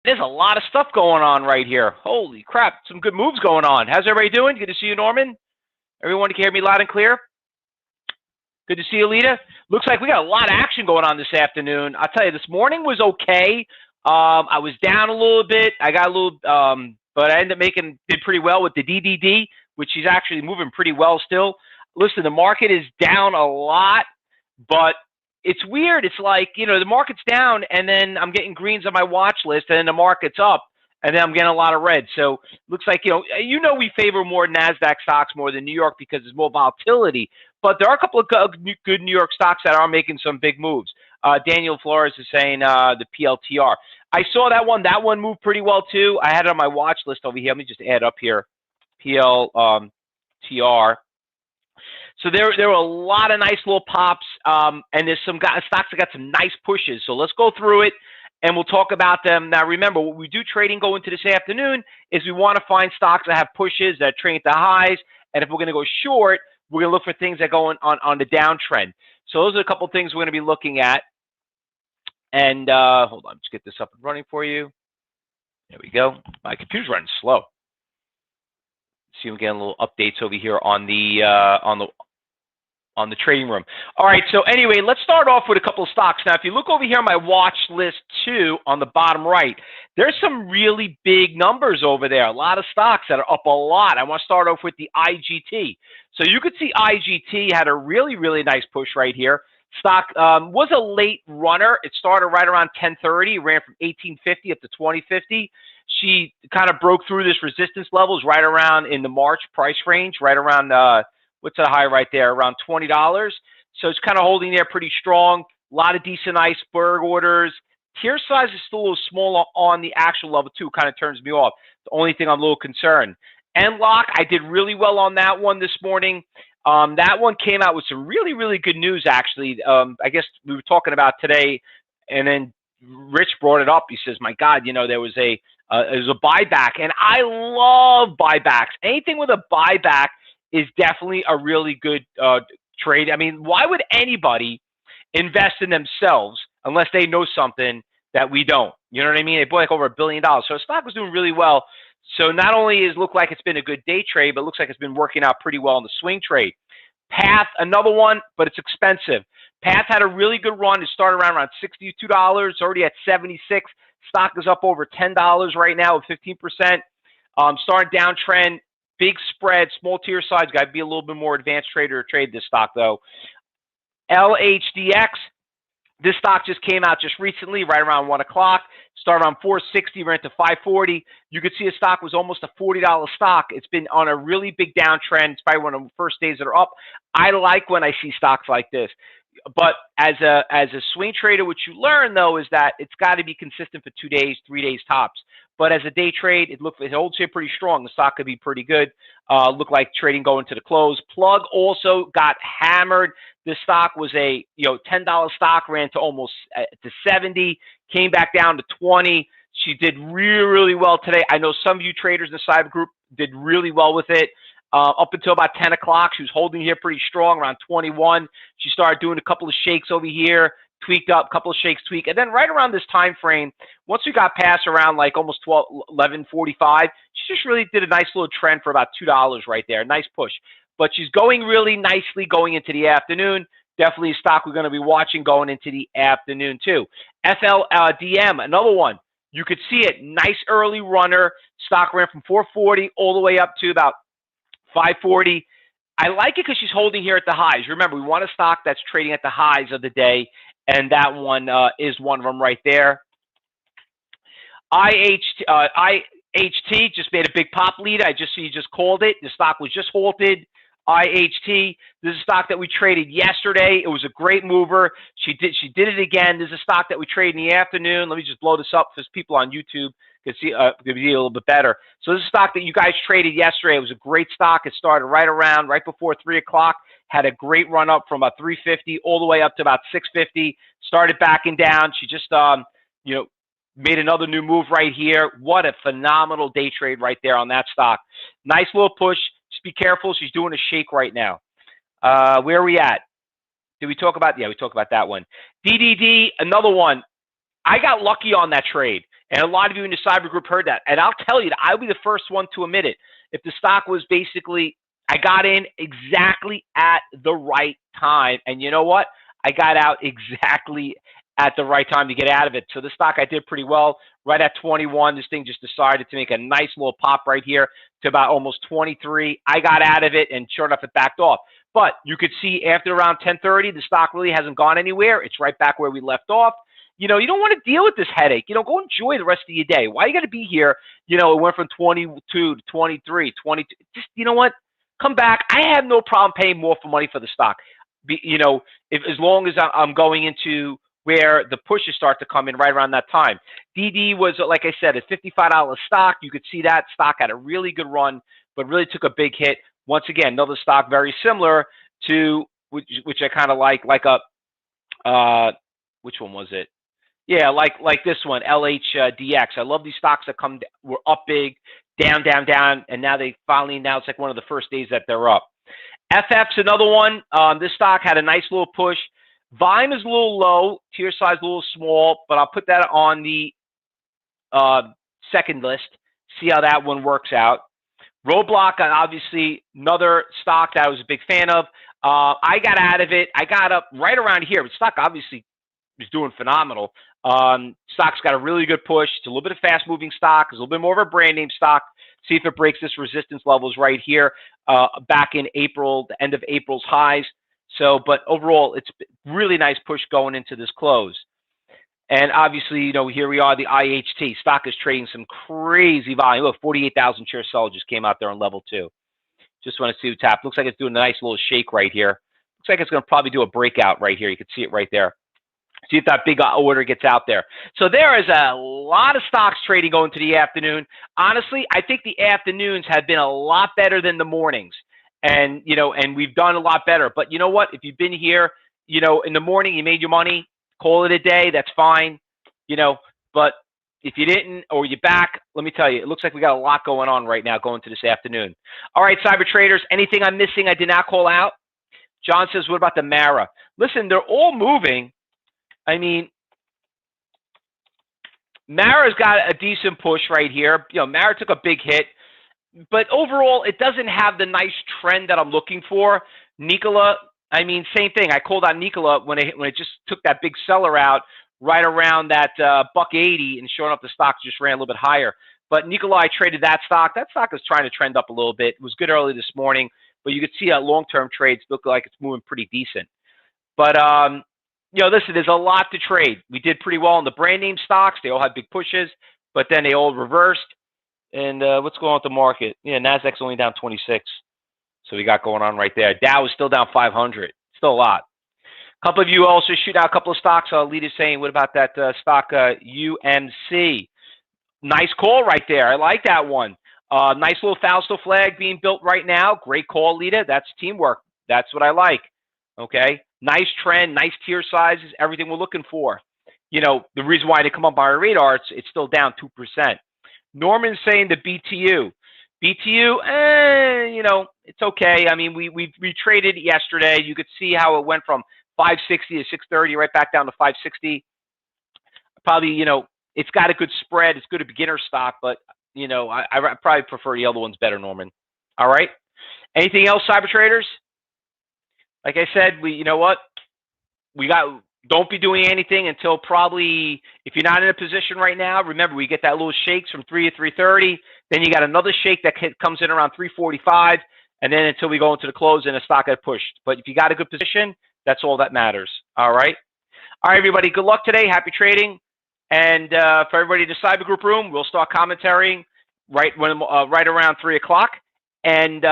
There's a lot of stuff going on right here. Holy crap, some good moves going on. How's everybody doing? Good to see you, Norman. Everyone can hear me loud and clear? Good to see you, Lita. Looks like we got a lot of action going on this afternoon. I'll tell you, this morning was okay. I was down a little bit. I got a little, but I ended up did pretty well with the DDD, which is actually moving pretty well still. Listen, the market is down a lot, but it's weird. It's like, you know, the market's down, and then I'm getting greens on my watch list, and then the market's up, and then I'm getting a lot of red. So looks like, you know, we favor more NASDAQ stocks more than New York because there's more volatility. But there are a couple of good New York stocks that are making some big moves. Daniel Flores is saying the PLTR. I saw that one. That one moved pretty well, too. I had it on my watch list over here. Let me just add up here. PLTR. So there were a lot of nice little pops, and there's some stocks that got some nice pushes. So let's go through it, and we'll talk about them. Now, remember, what we do trading going into this afternoon is we want to find stocks that have pushes, that trade at the highs, and if we're going to go short, we're going to look for things that go on the downtrend. So those are a couple of things we're going to be looking at. And hold on, let's get this up and running for you. There we go. My computer's running slow. See, we're getting little updates over here on the trading room. All right, so anyway, let's start off with a couple of stocks. Now, if you look over here on my watch list too, on the bottom right, there's some really big numbers over there. A lot of stocks that are up a lot. I want to start off with the IGT. So you could see IGT had a really, really nice push right here. Stock was a late runner. It started right around 10:30, ran from 1850 up to 2050. She kind of broke through this resistance levels right around in the March price range, right around what's the high right there? Around $20. So it's kind of holding there pretty strong. A lot of decent iceberg orders. Tier size is still a little small on the actual level too. Kind of turns me off. The only thing I'm a little concerned. Enlock, I did really well on that one this morning. That one came out with some really, really good news, actually. I guess we were talking about today, and then Rich brought it up. He says, my God, you know, there was a buyback, and I love buybacks. Anything with a buyback is definitely a really good trade. I mean, why would anybody invest in themselves unless they know something that we don't? You know what I mean? They bought like over $1 billion. So the stock was doing really well. So not only does it look like it's been a good day trade, but it looks like it's been working out pretty well in the swing trade. Path, another one, but it's expensive. Path had a really good run. It started around $62. It's already at 76. Stock is up over $10 right now with 15%. Starting downtrend, big spread, small tier size. Got to be a little bit more advanced trader to trade this stock, though. LHDX. This stock just came out just recently, right around 1 o'clock. Started on 460, ran to 540. You could see a stock was almost a $40 stock. It's been on a really big downtrend. It's probably one of the first days that are up. I like when I see stocks like this. But as a swing trader, what you learn, though, is that it's got to be consistent for 2 days, 3 days tops. But as a day trade, it holds here pretty strong. The stock could be pretty good. Looked like trading going to the close. Plug also got hammered. This stock was a $10 stock, ran to almost to 70, came back down to 20. She did really, really well today. I know some of you traders in the cyber group did really well with it. Up until about 10 o'clock, she was holding here pretty strong, around 21. She started doing a couple of shakes over here, tweaked up, a couple of shakes, tweak. And then right around this time frame, once we got past around like almost 11:45, she just really did a nice little trend for about $2 right there. Nice push. But she's going really nicely going into the afternoon. Definitely a stock we're going to be watching going into the afternoon too. FLDM, another one. You could see it. Nice early runner. Stock ran from 440 all the way up to about 540. I like it because she's holding here at the highs. Remember, we want a stock that's trading at the highs of the day, and that one is one of them right there. IHT just made a big pop lead. I just see you just called it. The stock was just halted. IHT, this is a stock that we traded yesterday. It was a great mover. She did it again. This is a stock that we traded in the afternoon. Let me just blow this up for people on YouTube can see a little bit better. So this is a stock that you guys traded yesterday. It was a great stock. It started right before 3 o'clock. Had a great run up from about 350 all the way up to about 650. Started backing down. She just made another new move right here. What a phenomenal day trade right there on that stock. Nice little push. Just be careful. She's doing a shake right now. Where are we at? Did we talk about? Yeah, we talked about that one. DDD, another one. I got lucky on that trade. And a lot of you in the cyber group heard that. And I'll tell you, I'll be the first one to admit it. If the stock was basically, I got in exactly at the right time. And you know what? I got out exactly at the right time to get out of it. So the stock, I did pretty well. Right at 21, this thing just decided to make a nice little pop right here to about almost 23. I got out of it, and sure enough, it backed off. But you could see after around 10:30, the stock really hasn't gone anywhere. It's right back where we left off. You know, you don't want to deal with this headache. You know, go enjoy the rest of your day. Why you got to be here? You know, it went from 22 to 23, 22. Just, you know what? Come back. I have no problem paying more for money for the stock. You know, as long as I'm going into where the pushes start to come in right around that time. DD was, like I said, a $55 stock. You could see that stock had a really good run, but really took a big hit. Once again, another stock very similar to, which I kind of like a, which one was it? Yeah, like this one, LHDX. I love these stocks that were up big, down, and now it's like one of the first days that they're up. FF's another one. This stock had a nice little push. Volume is a little low, tier size a little small, but I'll put that on the second list, see how that one works out. Roadblock, obviously, another stock that I was a big fan of. I got out of it. I got up right around here. But stock obviously is doing phenomenal. Stock's got a really good push. It's a little bit of fast-moving stock. It's a little bit more of a brand name stock. See if it breaks this resistance levels right here back in April, the end of April's highs. So, but overall, it's really nice push going into this close. And obviously, you know, here we are, the IHT. Stock is trading some crazy volume. Look, 48,000 share sell just came out there on level 2. Just want to see what's happening. Looks like it's doing a nice little shake right here. Looks like it's going to probably do a breakout right here. You can see it right there. See if that big order gets out there. So there is a lot of stocks trading going to the afternoon. Honestly, I think the afternoons have been a lot better than the mornings. And, you know, and we've done a lot better. But you know what? If you've been here, you know, in the morning, you made your money, call it a day, that's fine. You know, but if you didn't or you're back, let me tell you, it looks like we got a lot going on right now going to this afternoon. All right, cyber traders, anything I'm missing I did not call out? John says, what about the Mara? Listen, they're all moving. I mean, Mara's got a decent push right here. You know, Mara took a big hit. But overall, it doesn't have the nice trend that I'm looking for. Nikola, I mean, same thing. I called out Nikola when it just took that big seller out right around that $1.80, and sure enough, the stock just ran a little bit higher. But Nikola, I traded that stock. That stock is trying to trend up a little bit. It was good early this morning, but you could see that long-term trades look like it's moving pretty decent. But, you know, listen, there's a lot to trade. We did pretty well in the brand name stocks. They all had big pushes, but then they all reversed. And what's going on with the market? Yeah, Nasdaq's only down 26. So we got going on right there. Dow is still down 500. Still a lot. A couple of you also shoot out a couple of stocks. Lead is saying, what about that stock UMC? Nice call right there. I like that one. Nice little Fausto flag being built right now. Great call, Lita. That's teamwork. That's what I like. Okay. Nice trend, nice tier sizes, everything we're looking for. You know, the reason why they come up on our radar, it's still down 2%. Norman's saying the BTU. BTU, you know, it's okay. I mean, we traded yesterday. You could see how it went from 560 to 630, right back down to 560. Probably, you know, it's got a good spread. It's good a beginner stock, but, you know, I probably prefer the other ones better, Norman. All right. Anything else, cyber traders? Like I said, you know what? Don't be doing anything until probably, if you're not in a position right now, remember, we get that little shakes from 3 to 3:30. Then you got another shake that comes in around 3:45. And then until we go into the close and the stock got pushed. But if you got a good position, that's all that matters. All right. All right, everybody. Good luck today. Happy trading. And for everybody in the cyber group room, we'll start commentarying right around 3 o'clock. And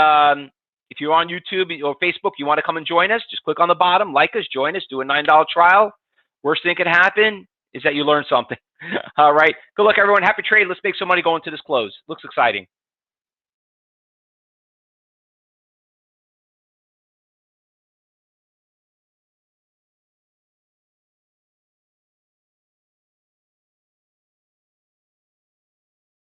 if you're on YouTube or Facebook, you want to come and join us, just click on the bottom, like us, join us, do a $9 trial. Worst thing could happen is that you learn something. All right. Good luck, everyone. Happy trade. Let's make some money going to this close. Looks exciting.